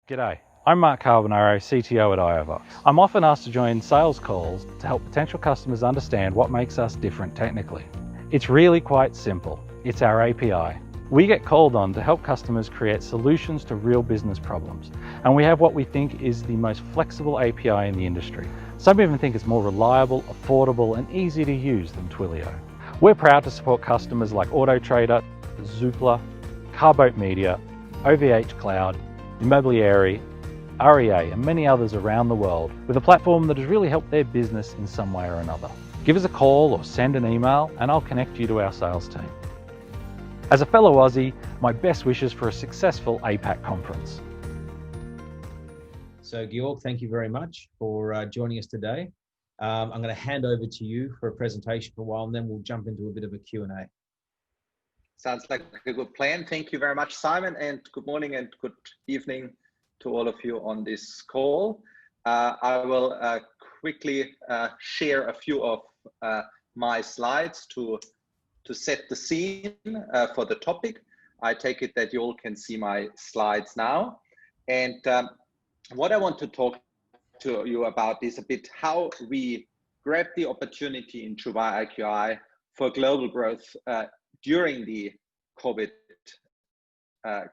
G'day, I'm Mark Carbonaro, CTO at Iovox. I'm often asked to join sales calls to help potential customers understand what makes us different technically. It's really quite simple. It's our API. We get called on to help customers create solutions to real business problems, and we have what we think is the most flexible API in the industry. Some even think it's more reliable, affordable, and easy to use than Twilio. We're proud to support customers like AutoTrader, Zoopla, Carboat Media, OVH Cloud, Immobiliari, REA, and many others around the world with a platform that has really helped their business in some way or another. Give us a call or send an email and I'll connect you to our sales team. As a fellow Aussie, my best wishes for a successful APAC conference. So Georg, thank you very much for joining us today. I'm going to hand over to you for a presentation for a while, and then we'll jump into a bit of a Q&A. Sounds like a good plan. Thank you very much, Simon, and good morning and good evening to all of you on this call. I will quickly share a few of my slides to set the scene for the topic. I take it that you all can see my slides now. And what I want to talk to you about is a bit how we grab the opportunity in Juwai IQI for global growth during the COVID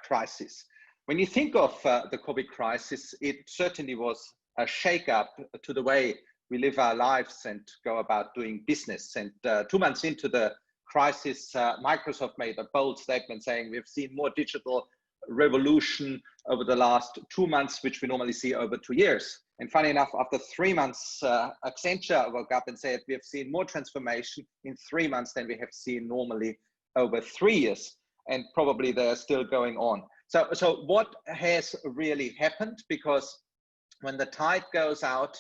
crisis. When you think of the COVID crisis, it certainly was a shake-up to the way we live our lives and go about doing business. And 2 months into the crisis, Microsoft made a bold statement saying we've seen more digital revolution over the last 2 months, which we normally see over 2 years. And funny enough, after 3 months, Accenture woke up and said we have seen more transformation in 3 months than we have seen normally over 3 years, and probably they're still going on. So what has really happened? Because when the tide goes out,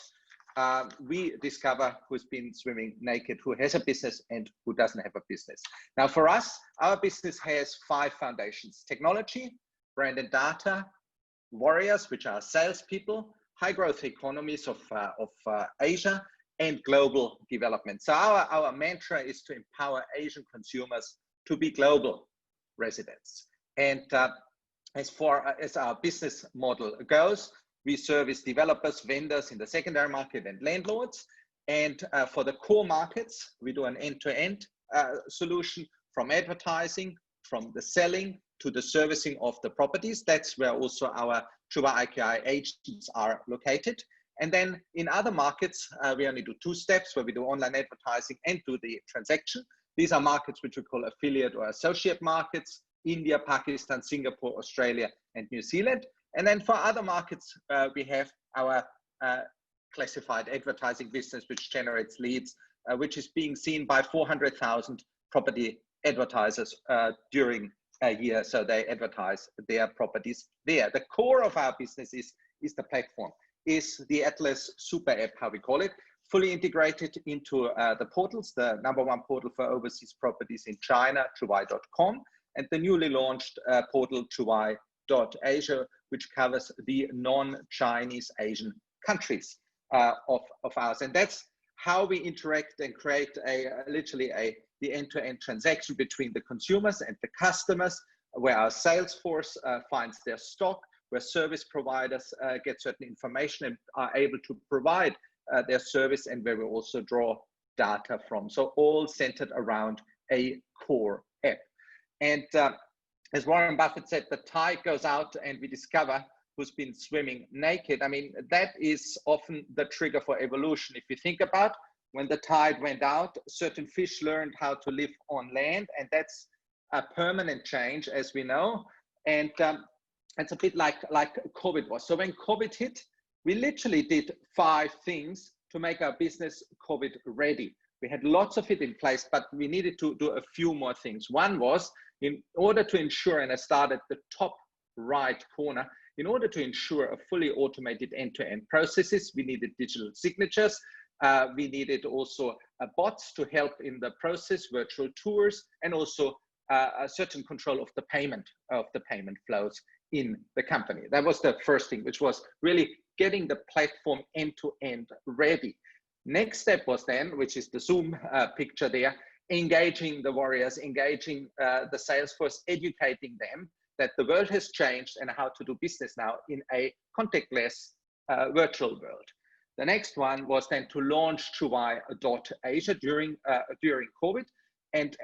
we discover who's been swimming naked, who has a business and who doesn't have a business. Now for us, our business has 5 foundations: technology, brand and data, warriors, which are salespeople, high growth economies of Asia, and global development. So our mantra is to empower Asian consumers to be global residents. And as far as our business model goes, we service developers, vendors in the secondary market, and landlords. And for the core markets, we do an end-to-end solution, from advertising, from the selling to the servicing of the properties. That's where also our Juwai IQI agents are located. And then in other markets, we only do 2 steps, where we do online advertising and do the transaction. These are markets which we call affiliate or associate markets: India, Pakistan, Singapore, Australia, and New Zealand. And then for other markets, we have our classified advertising business, which generates leads, which is being seen by 400,000 property advertisers during a year. So they advertise their properties there. The core of our business is the platform, is the Atlas Super App, how we call it, fully integrated into the portals, the #1 portal for overseas properties in China, Juwai.com, and the newly launched portal, Juwai.Asia, which covers the non-Chinese Asian countries of ours. And that's how we interact and create literally the end-to-end transaction between the consumers and the customers, where our sales force finds their stock, where service providers get certain information and are able to provide their service, and where we also draw data from. So all centered around a core app. And as Warren Buffett said, the tide goes out and we discover who's been swimming naked. I mean, that is often the trigger for evolution. If you think about when the tide went out, certain fish learned how to live on land, and that's a permanent change, as we know. And it's a bit like COVID was. So when COVID hit, we literally did 5 things to make our business COVID ready. We had lots of it in place, but we needed to do a few more things. One was, in order to ensure, and I start at the top right corner, in order to ensure a fully automated end-to-end processes, we needed digital signatures. We needed also bots to help in the process, virtual tours, and also a certain control of the payment flows in the company. That was the first thing, which was really getting the platform end-to-end ready. Next step was then, which is the Zoom picture there, engaging the warriors, engaging the sales force, educating them that the world has changed and how to do business now in a contactless virtual world. The next one was then to launch Juwai.Asia during COVID and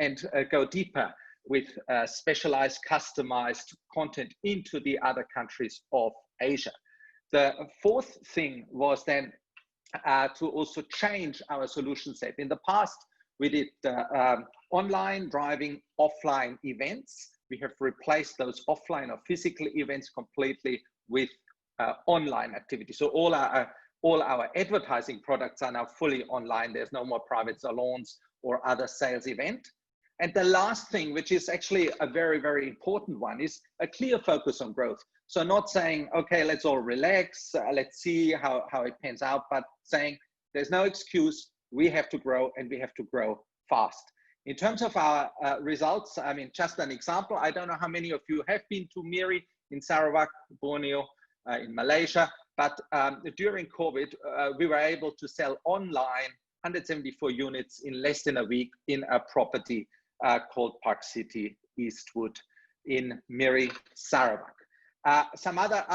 go deeper with specialized, customized content into the other countries of Asia. The fourth thing was then to also change our solution set. In the past, we did online driving offline events. We have replaced those offline or physical events completely with online activities. So all our advertising products are now fully online. There's no more private salons or other sales event. And the last thing, which is actually a very, very important one, is a clear focus on growth. So not saying, okay, let's all relax, let's see how it pans out, but saying there's no excuse, we have to grow and we have to grow fast. In terms of our results, I mean, just an example, I don't know how many of you have been to Miri in Sarawak, Borneo, in Malaysia, but during COVID, we were able to sell online 174 units in less than a week in a property called Park City Eastwood in Miri, Sarawak. Some other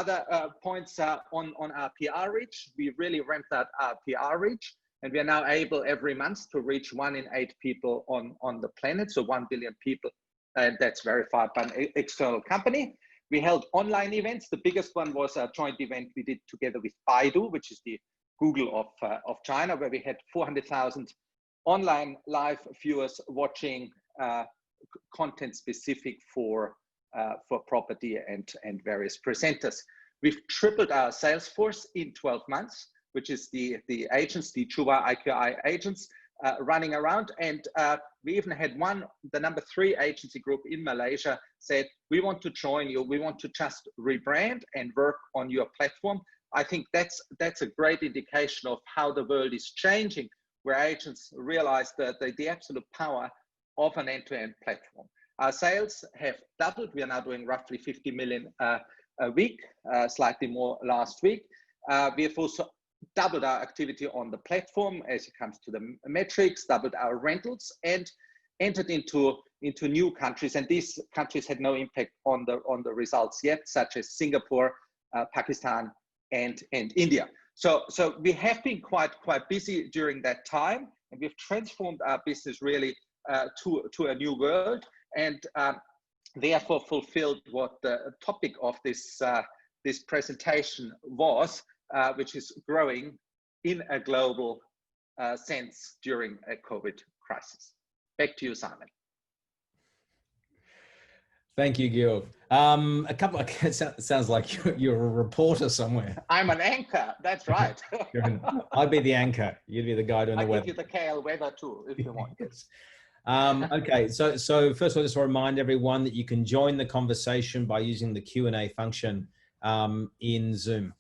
points on our PR reach. We really ramped up our PR reach, and we are now able every month to reach 1 in 8 people on the planet, so 1 billion people, and that's verified by an external company. We held online events. The biggest one was a joint event we did together with Baidu, which is the Google of China, where we had 400,000 online live viewers watching content specific for property and various presenters. We've tripled our sales force in 12 months, which is the agents, the Juwai IQI agents running around. And we even had the number 3 agency group in Malaysia said, we want to join you. We want to just rebrand and work on your platform. I think that's a great indication of how the world is changing, where agents realize the absolute power of an end-to-end platform. Our sales have doubled. We are now doing roughly 50 million a week, slightly more last week. We have also doubled our activity on the platform as it comes to the metrics, doubled our rentals, and entered into new countries. And these countries had no impact on the results yet, such as Singapore, Pakistan, and India. So we have been quite busy during that time, and we've transformed our business really to a new world, and therefore fulfilled what the topic of this presentation was, which is growing in a global sense during a COVID crisis. Back to you, Simon. Thank you, Georg. It sounds like you're a reporter somewhere. I'm an anchor, that's right. I'd be the anchor. You'd be the guy doing the weather. I'll give you the KL weather too, if you want. Yes. Okay, so first of all, just want to remind everyone that you can join the conversation by using the Q&A function in Zoom.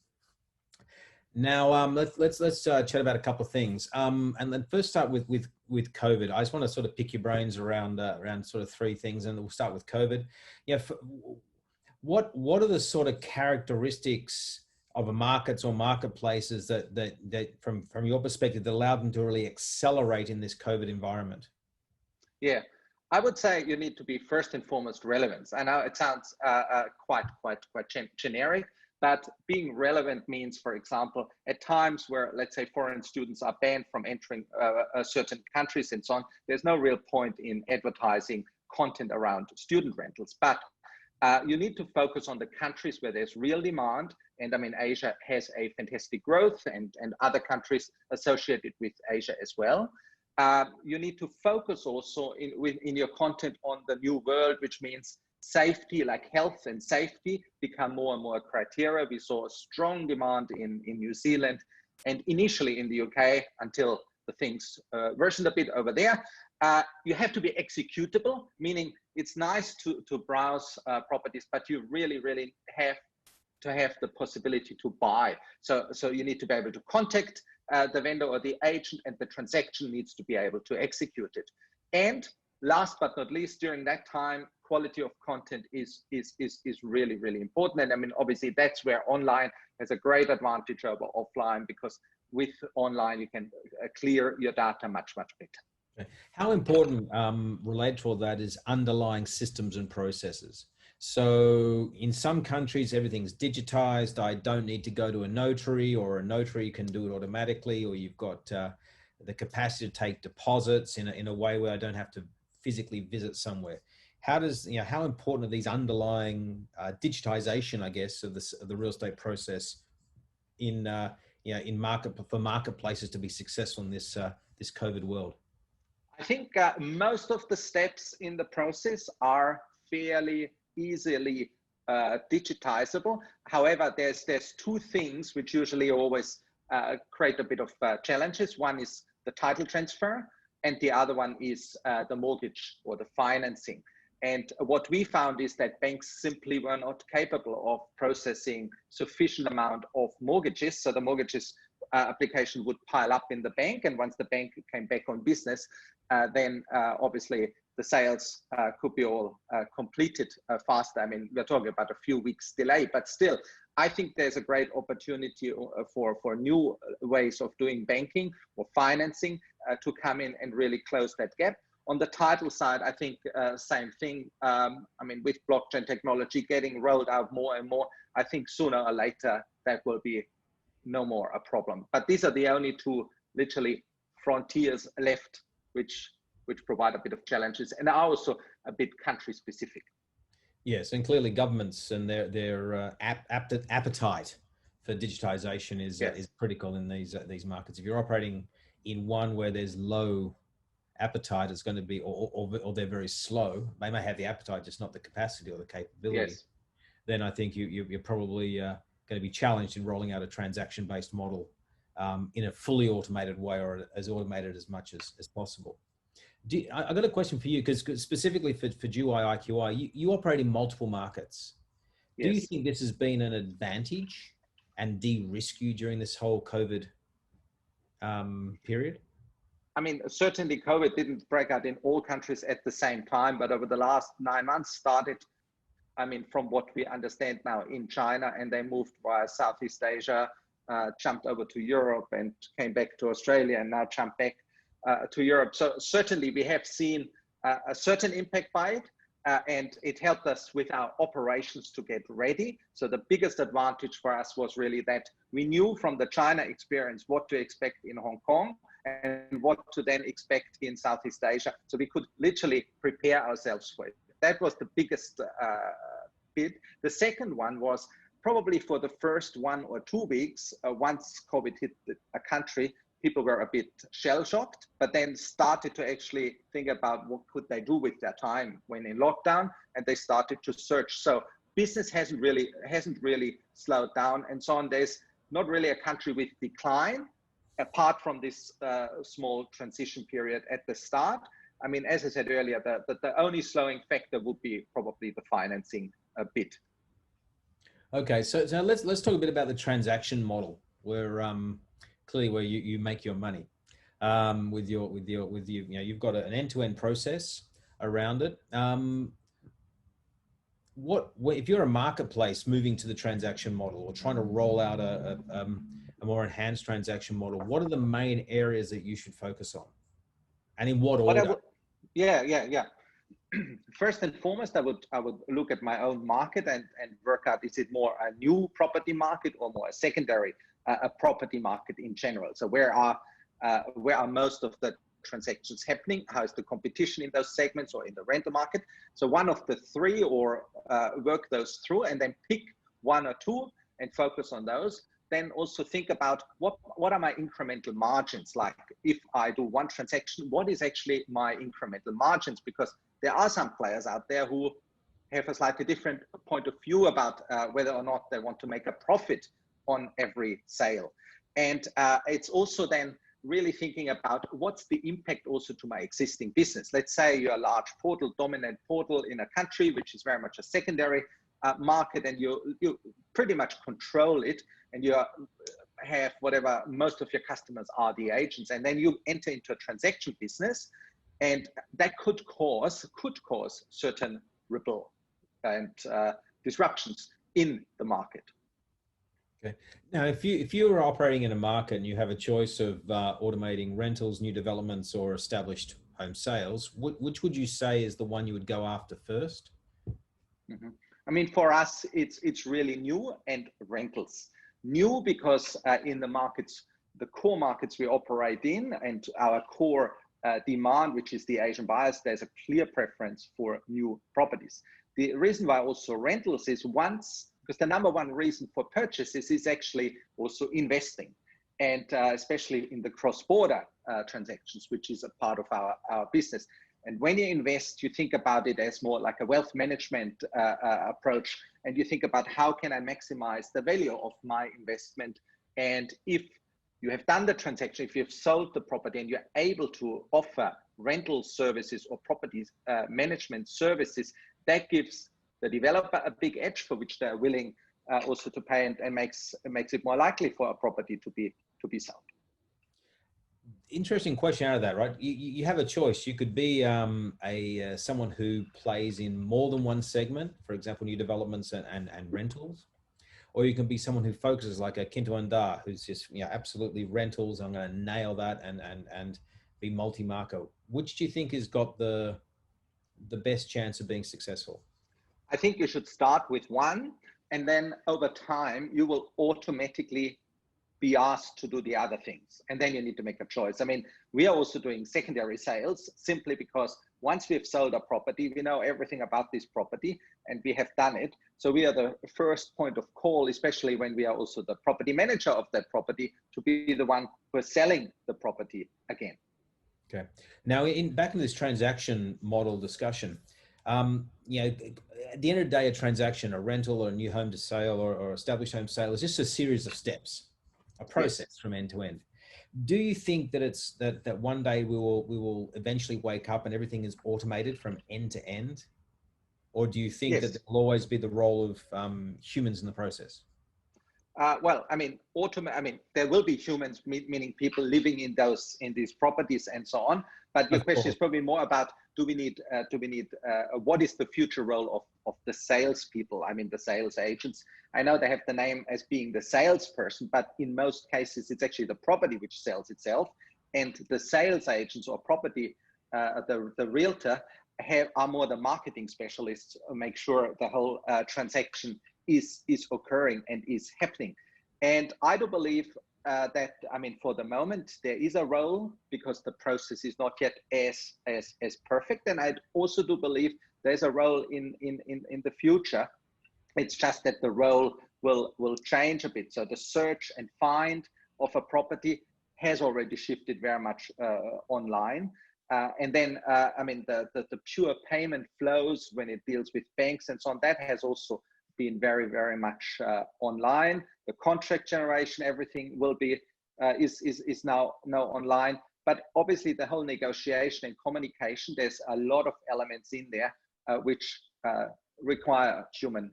Now, let's chat about a couple of things. And then first start with COVID. I just want to sort of pick your brains around sort of 3 things, and we'll start with COVID. Yeah, what are the sort of characteristics of a markets or marketplaces that from your perspective that allowed them to really accelerate in this COVID environment? Yeah, I would say you need to be first and foremost relevance. I know it sounds quite generic, but being relevant means, for example, at times where, let's say, foreign students are banned from entering certain countries and so on, there's no real point in advertising content around student rentals. But you need to focus on the countries where there's real demand. And I mean, Asia has a fantastic growth, and other countries associated with Asia as well. You need to focus also in your content on the new world, which means safety, like health and safety, become more and more criteria. We saw a strong demand in New Zealand and initially in the UK until the things worsened a bit over there. You have to be executable, meaning it's nice to browse properties, but you really have to have the possibility to buy. So you need to be able to contact the vendor or the agent, and the transaction needs to be able to execute it. And last but not least, during that time, quality of content is really important. And I mean, obviously that's where online has a great advantage over offline, because with online you can clear your data much better. How important related to all that is underlying systems and processes. So in some countries, everything's digitized. I don't need to go to a notary, or a notary can do it automatically, or you've got the capacity to take deposits in a way where I don't have to physically visit somewhere. How does, how important are these underlying digitization, I guess, of the real estate process in for marketplaces to be successful in this this COVID world? I think most of the steps in the process are fairly easily digitizable. However, there's two things which usually always create a bit of challenges. One is the title transfer, and the other one is the mortgage or the financing. And what we found is that banks simply were not capable of processing sufficient amount of mortgages. So the mortgages application would pile up in the bank, and once the bank came back on business, then obviously the sales could be all completed faster. I mean, we're talking about a few weeks delay, but still, I think there's a great opportunity for new ways of doing banking or financing to come in and really close that gap. On the title side, I think same thing. I mean, with blockchain technology getting rolled out more and more, I think sooner or later that will be no more a problem. But these are the only two literally frontiers left, which provide a bit of challenges and are also a bit country specific. Yes, and clearly governments and their appetite for digitization is is critical in these markets. If you're operating in one where there's low appetite, it's going to be, or they're very slow. They may have the appetite, just not the capacity or the capability. Yes. Then I think you're probably going to be challenged in rolling out a transaction-based model in a fully automated way, or as automated as much as possible. I got a question for you, because specifically for Juwai IQI, you operate in multiple markets. Yes. Do you think this has been an advantage and de-risk you during this whole COVID period? I mean, certainly COVID didn't break out in all countries at the same time, but over the last 9 months started, I mean, from what we understand now, in China, and they moved via Southeast Asia, jumped over to Europe and came back to Australia, and now jumped back to Europe. So certainly we have seen a certain impact by it, and it helped us with our operations to get ready. So the biggest advantage for us was really that we knew from the China experience what to expect in Hong Kong and what to then expect in Southeast Asia. So we could literally prepare ourselves for it. That was the biggest bit. The second one was probably for the first 1 or 2 weeks, once COVID hit a country, people were a bit shell-shocked, but then started to actually think about what could they do with their time when in lockdown, and they started to search. So business hasn't really slowed down, and so on. There's not really a country with decline, apart from this small transition period at the start. I mean, as I said earlier, the only slowing factor would be probably the financing bit. Okay, so let's talk a bit about the transaction model, where clearly where you make your money with you've got an end-to-end process around it. If you're a marketplace moving to the transaction model or trying to roll out a more enhanced transaction model, what are the main areas that you should focus on, and in what order? Yeah. First and foremost, I would look at my own market and work out, is it more a new property market or more a secondary a property market in general? So where are most of the transactions happening? How is the competition in those segments or in the rental market? So one of the three, or work those through and then pick 1 or 2 and focus on those. Then also think about what are my incremental margins like? If I do 1 transaction, what is actually my incremental margins? Because there are some players out there who have a slightly different point of view about whether or not they want to make a profit on every sale. And it's also then really thinking about what's the impact also to my existing business. Let's say you're a large portal, dominant portal in a country, which is very much a secondary market, and you pretty much control it, and you have whatever, most of your customers are the agents, and then you enter into a transaction business, and that could cause certain ripple and disruptions in the market. Okay. Now, if you are operating in a market and you have a choice of automating rentals, new developments, or established home sales, which would you say is the one you would go after first? Mm-hmm. I mean, for us, it's really new and rentals. New because in the markets, the core markets we operate in, and our core demand, which is the Asian buyers, there's a clear preference for new properties. The reason why also rentals is because the number one reason for purchases is actually also investing, and especially in the cross-border transactions, which is a part of our business. And when you invest, you think about it as more like a wealth management approach, and you think about how can I maximize the value of my investment. And if you have done the transaction, if you've sold the property and you're able to offer rental services or properties management services, that gives the developer a big edge for which they're willing also to pay, and makes it more likely for a property to be sold. Interesting question out of that, right? You have a choice. You could be someone who plays in more than one segment, for example, new developments and rentals, or you can be someone who focuses like a Kinto Anda, who's just absolutely rentals. I'm going to nail that and be multi-marker. Which do you think has got the best chance of being successful? I think you should start with one, and then over time you will automatically be asked to do the other things, and then you need to make a choice. I mean, we are also doing secondary sales simply because once we've sold a property, we know everything about this property and we have done it. So we are the first point of call, especially when we are also the property manager of that property, to be the one who is selling the property again. Okay. Now, back in this transaction model discussion, at the end of the day, a transaction, a rental or a new home to sale or established home sale is just a series of steps, a process from end to end. Do you think that that one day we will eventually wake up and everything is automated from end to end? Or do you think that there will always be the role of humans in the process? Well, I mean, there will be humans, meaning people living in these properties and so on. But your question is probably more about what is the future role of the salespeople? I mean, the sales agents. I know they have the name as being the salesperson, but in most cases, it's actually the property which sells itself, and the sales agents or property, the realtor are more the marketing specialists who make sure the whole transaction is occurring and is happening. And I do believe that, I mean, for the moment, there is a role because the process is not yet as perfect. And I also do believe there's a role in the future. It's just that the role will change a bit. So the search and find of a property has already shifted very much online. And then, I mean, the pure payment flows when it deals with banks and so on, that has also been very, very much online. The contract generation, everything will be is now online. But obviously, the whole negotiation and communication, there's a lot of elements in there which require human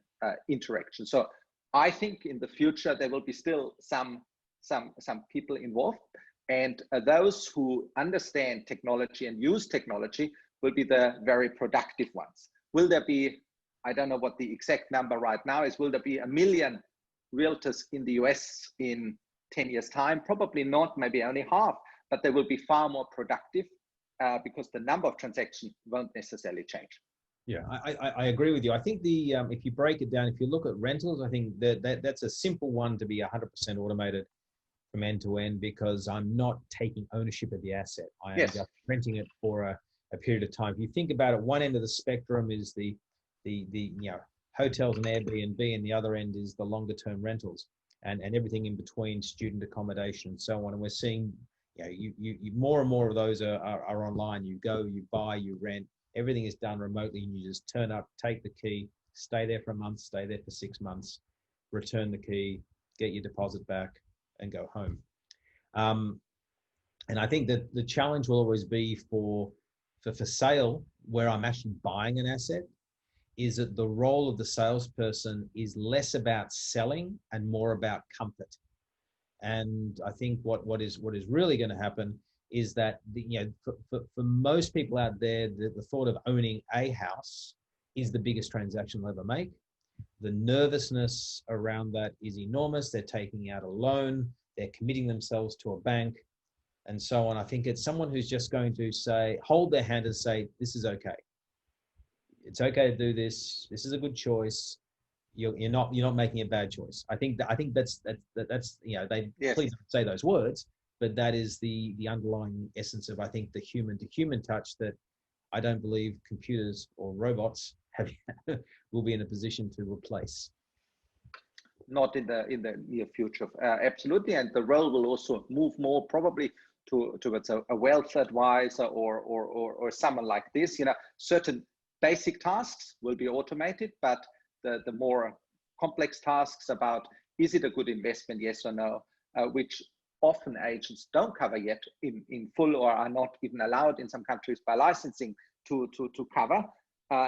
interaction. So I think in the future there will be still some people involved, and those who understand technology and use technology will be the very productive ones. Will there be, I don't know what the exact number right now is, will there be 1 million realtors in the US in 10 years time? Probably not, maybe only half, but they will be far more productive because the number of transactions won't necessarily change. Yeah, I agree with you. I think if you break it down, if you look at rentals, I think that's a simple one to be 100% automated from end to end, because I'm not taking ownership of the asset. I am just renting it for a period of time. If you think about it, one end of the spectrum is the hotels and Airbnb, and the other end is the longer term rentals and everything in between, student accommodation and so on. And we're seeing, you more and more of those are online. You go, you buy, you rent, everything is done remotely, and you just turn up, take the key, stay there for a month, stay there for 6 months, return the key, get your deposit back, and go home. And I think that the challenge will always be for sale, where I'm actually buying an asset, is that the role of the salesperson is less about selling and more about comfort. And I think what is really going to happen is that for most people out there, the thought of owning a house is the biggest transaction they'll ever make. The nervousness around that is enormous. They're taking out a loan, they're committing themselves to a bank, and so on. I think it's someone who's just going to hold their hand and say, this is okay. It's okay to do this. This is a good choice. you're not making a bad choice. I think that's they Yes. please don't say those words, but that is the underlying essence of, I think, the human to human touch that I don't believe computers or robots will be in a position to replace. Not in the near future, absolutely. And the role will also move more probably towards a wealth advisor or someone like this. Certain basic tasks will be automated, but the more complex tasks about, is it a good investment, yes or no, which often agents don't cover yet in full, or are not even allowed in some countries by licensing to cover.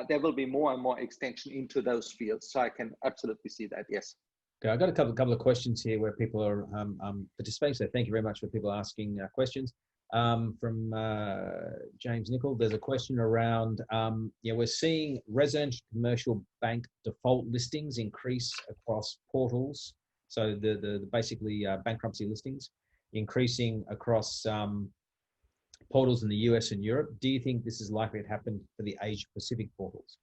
There will be more and more extension into those fields. So I can absolutely see that, yes. Okay, I've got a couple of questions here where people are participating. So thank you very much for people asking questions. From James Nicol, there's a question around, we're seeing residential commercial bank default listings increase across portals. So the basically bankruptcy listings increasing across portals in the US and Europe. Do you think this is likely to happen for the Asia Pacific portals?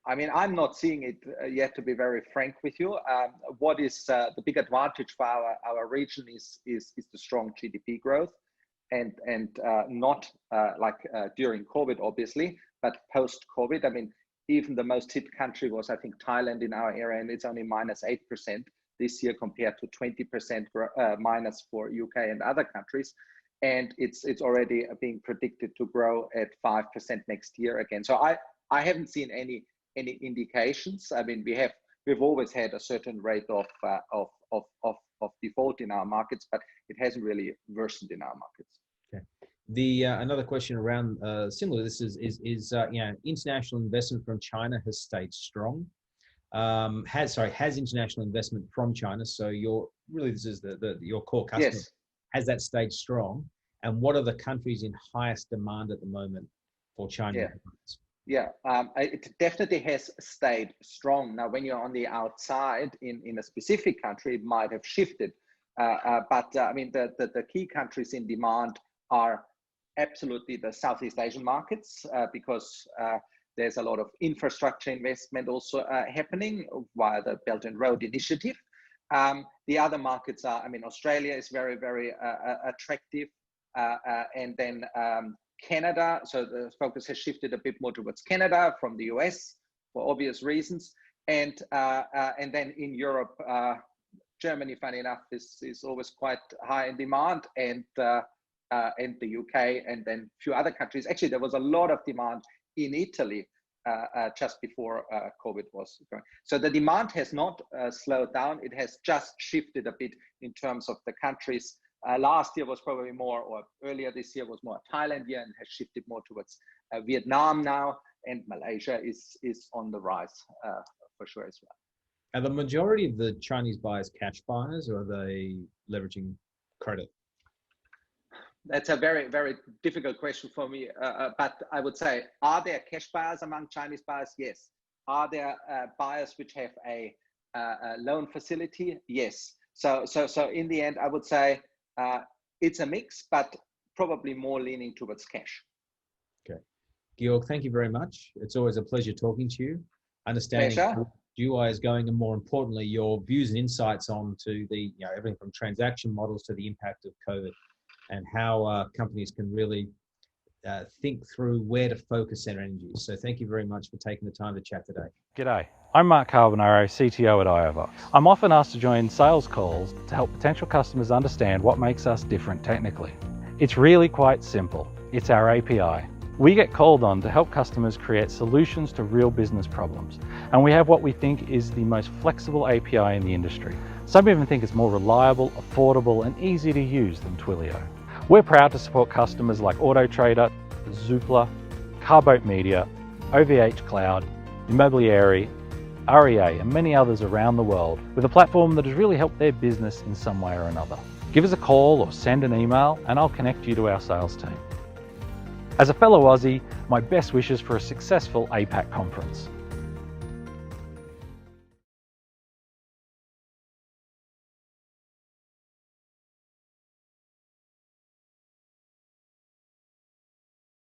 I mean, I'm not seeing it yet, to be very frank with you. What is the big advantage for our region is the strong GDP growth, and not like during COVID, obviously, but post-COVID. I mean, even the most hit country was, I think, Thailand in our area, and it's only -8% this year compared to 20% minus for UK and other countries. And it's already being predicted to grow at 5% next year again. So I haven't seen any indications. I mean, we've always had a certain rate of default in our markets, but it hasn't really worsened in our markets. Okay. Another question around similar to this is international investment from China has stayed strong. Has international investment from China? So this is your core customer. Yes. Has that stayed strong? And what are the countries in highest demand at the moment for China? Yeah, it definitely has stayed strong. Now, when you're on the outside in a specific country, it might have shifted. But I mean, the key countries in demand are absolutely the Southeast Asian markets, because there's a lot of infrastructure investment also happening via the Belt and Road Initiative. The other markets are, I mean, Australia is very, very attractive. And then Canada, so the focus has shifted a bit more towards Canada from the US for obvious reasons. And then in Europe, Germany, funny enough, is always quite high in demand, and the UK, and then a few other countries. Actually, there was a lot of demand in Italy just before COVID was going. So the demand has not slowed down. It has just shifted a bit in terms of the countries. Last year was probably more, or earlier this year was more a Thailand year, and has shifted more towards Vietnam now, and Malaysia is on the rise for sure as well. Are the majority of the Chinese buyers cash buyers, or are they leveraging credit? That's a very, very difficult question for me, but I would say, are there cash buyers among Chinese buyers? Yes. Are there buyers which have a loan facility? Yes. So in the end, I would say it's a mix, but probably more leaning towards cash. Okay. Georg, thank you very much. It's always a pleasure talking to you. Understanding where Juwai is going, and more importantly, your views and insights on to the, everything from transaction models to the impact of COVID, and how companies can really think through where to focus their energies. So thank you very much for taking the time to chat today. G'day, I'm Mark Carbonaro, CTO at iOver. I'm often asked to join sales calls to help potential customers understand what makes us different technically. It's really quite simple. It's our API. We get called on to help customers create solutions to real business problems, and we have what we think is the most flexible API in the industry. Some even think it's more reliable, affordable, and easy to use than Twilio. We're proud to support customers like AutoTrader, Zoopla, Carboat Media, OVH Cloud, Immobiliari, REA, and many others around the world with a platform that has really helped their business in some way or another. Give us a call or send an email and I'll connect you to our sales team. As a fellow Aussie, my best wishes for a successful APAC conference.